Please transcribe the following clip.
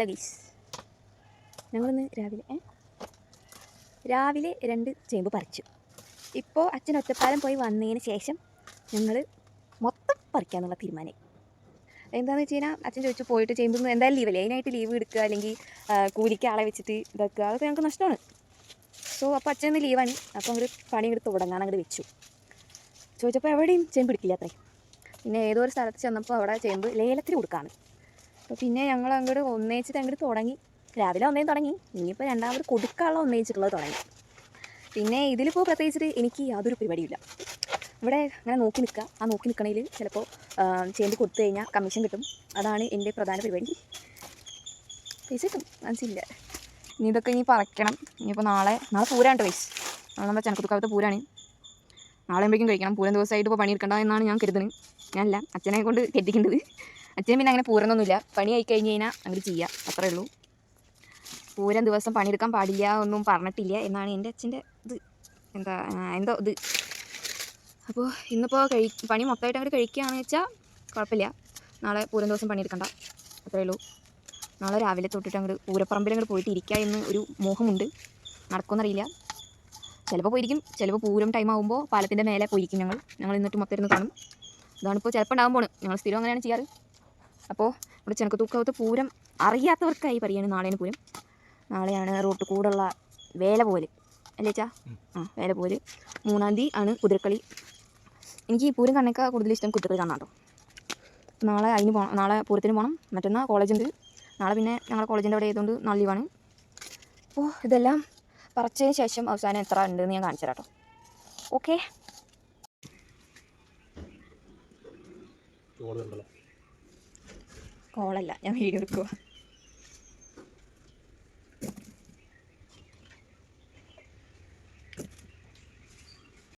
ലഗീസ് ഞങ്ങളിന്ന് രാവിലെ 2 ചേമ്പ് പറിച്ചു. ഇപ്പോൾ അച്ഛൻ ഒറ്റപ്പാലം പോയി വന്നതിന് ശേഷം ഞങ്ങൾ മൊത്തം പറിക്കാന്നുള്ള തീരുമാനം. എന്താണെന്ന് വെച്ച് കഴിഞ്ഞാൽ അച്ഛൻ ചോദിച്ചു പോയിട്ട് ചേമ്പ് എന്തായാലും ലീവല്ലേ, അതിനായിട്ട് ലീവ് എടുക്കുക അല്ലെങ്കിൽ കൂലിക്ക് ആളെ വെച്ചിട്ട് ഇതാക്കുക, അതൊക്കെ ഞങ്ങൾക്ക് നഷ്ടമാണ്. സോ അപ്പോൾ അച്ഛൻ ഇന്ന് ലീവാണ്. അപ്പോൾ അങ്ങോട്ട് പണി എടുത്ത് തുടങ്ങാൻ അങ്ങോട്ട് വെച്ചു. ചോദിച്ചപ്പോൾ എവിടെയും ചേമ്പ് എടുക്കില്ല അത്രേ. പിന്നെ ഏതോ ഒരു സ്ഥലത്ത് ചെന്നപ്പോൾ അവിടെ ചേമ്പ് ലേലത്തിന് കൊടുക്കുകയാണ്. അപ്പോൾ പിന്നെ ഞങ്ങൾ അങ്ങോട്ട് അങ്ങോട്ട് തുടങ്ങി. രാവിലെ തുടങ്ങി, ഇനിയിപ്പോൾ രണ്ടാമത് കൊടുക്കാനുള്ള ഒന്നയിച്ചിട്ടുള്ളത് തുടങ്ങി. പിന്നെ ഇതിലിപ്പോൾ പ്രത്യേകിച്ചിട്ട് എനിക്ക് യാതൊരു പരിപാടിയില്ല. ഇവിടെ അങ്ങനെ നോക്കി നിൽക്കുക. ആ നോക്കി നിൽക്കണതിൽ ചിലപ്പോൾ ചേമ്പ് കൊടുത്തു കഴിഞ്ഞാൽ കമ്മീഷൻ കിട്ടും. അതാണ് എൻ്റെ പ്രധാന പരിപാടി. പൈസ കിട്ടും, മനസ്സില്ല. ഇനി ഇതൊക്കെ ഇനി പറിക്കണം. ഇനിയിപ്പോൾ നാളെ പൂരമാണ് പൈസ. നാളെ നമ്മുടെ ചെനക്കത്തുക്കാലത്ത് പൂരമാണ്. നാളെ ആകുമ്പോഴേക്കും കഴിക്കണം. പൂരം ദിവസമായിട്ട് ഇപ്പോൾ പണിയെടുക്കണ്ട എന്നാണ് ഞാൻ കരുതുന്നത്. ഞാനല്ല, അച്ഛനെ കൊണ്ട് കെട്ടിക്കേണ്ടത്. അച്ഛനും പിന്നെ അങ്ങനെ പൂരമൊന്നുമില്ല. പണി ആയി കഴിഞ്ഞ് കഴിഞ്ഞാൽ അങ്ങനെ ചെയ്യുക, അത്രേ ഉള്ളൂ. പൂരം ദിവസം പണിയെടുക്കാൻ പാടില്ല ഒന്നും പറഞ്ഞിട്ടില്ല എന്നാണ് എൻ്റെ അച്ഛൻ്റെ ഇത്. എന്തോ ഇത്. അപ്പോൾ ഇന്നിപ്പോൾ പണി മൊത്തമായിട്ട് അങ്ങോട്ട് കഴിക്കുകയാണെന്ന് വെച്ചാൽ കുഴപ്പമില്ല. നാളെ പൂരം ദിവസം പണിയെടുക്കണ്ട, അത്രേ ഉള്ളൂ. നാളെ രാവിലെ തൊട്ടിട്ട് അങ്ങോട്ട് പൂരപ്പറമ്പിൽ അങ്ങോട്ട് പോയിട്ട് ഇരിക്കുക എന്ന് ഒരു മോഹമുണ്ട്. നടക്കുമെന്നറിയില്ല. ചിലപ്പോൾ പോയിരിക്കും, ചിലപ്പോൾ പൂരം ടൈം ആകുമ്പോൾ പാലത്തിൻ്റെ മേലെ പോയിരിക്കും. ഞങ്ങൾ എന്നിട്ട് മൊത്തം ഇരുന്ന് കാണും. ഇതാണിപ്പോൾ ചിലപ്പോൾ ഉണ്ടാകാൻ പോണ്. ഞങ്ങൾ സ്ഥിരം അങ്ങനെയാണ് ചെയ്യാറ്. അപ്പോൾ ഇവിടെ ചെനക്കത്തൂക്കാവത്ത് പൂരം അറിയാത്തവർക്കായി പറയുകയാണ് നാളെയാണ് പൂരം. നാളെയാണ് റോട്ട് കൂടുള്ള വേല പോലെ അല്ലേ ചാ? വേല പോലെ. 3-ാം തീയതി ആണ് കുതിരക്കളി. എനിക്ക് ഈ പൂരം കണ്ണേക്കാൾ കൂടുതൽ ഇഷ്ടം കുതിരക്കളി കാണാം കേട്ടോ. നാളെ അതിന് പോകണം. നാളെ പൂരത്തിന് പോകണം. മറ്റന്നാൾ കോളേജുണ്ട്. നാളെ പിന്നെ ഞങ്ങളുടെ കോളേജിൻ്റെ അവിടെ ആയതുകൊണ്ട് നാളെ ലീവാണ്. അപ്പോൾ ഇതെല്ലാം പറിച്ചതിന് ശേഷം അവസാനം എത്ര ഉണ്ടെന്ന് ഞാൻ കാണിച്ചു തരാം കേട്ടോ. ഓക്കെ. കോളല്ല, ഞാൻ വീഡിയോ എടുക്കുക.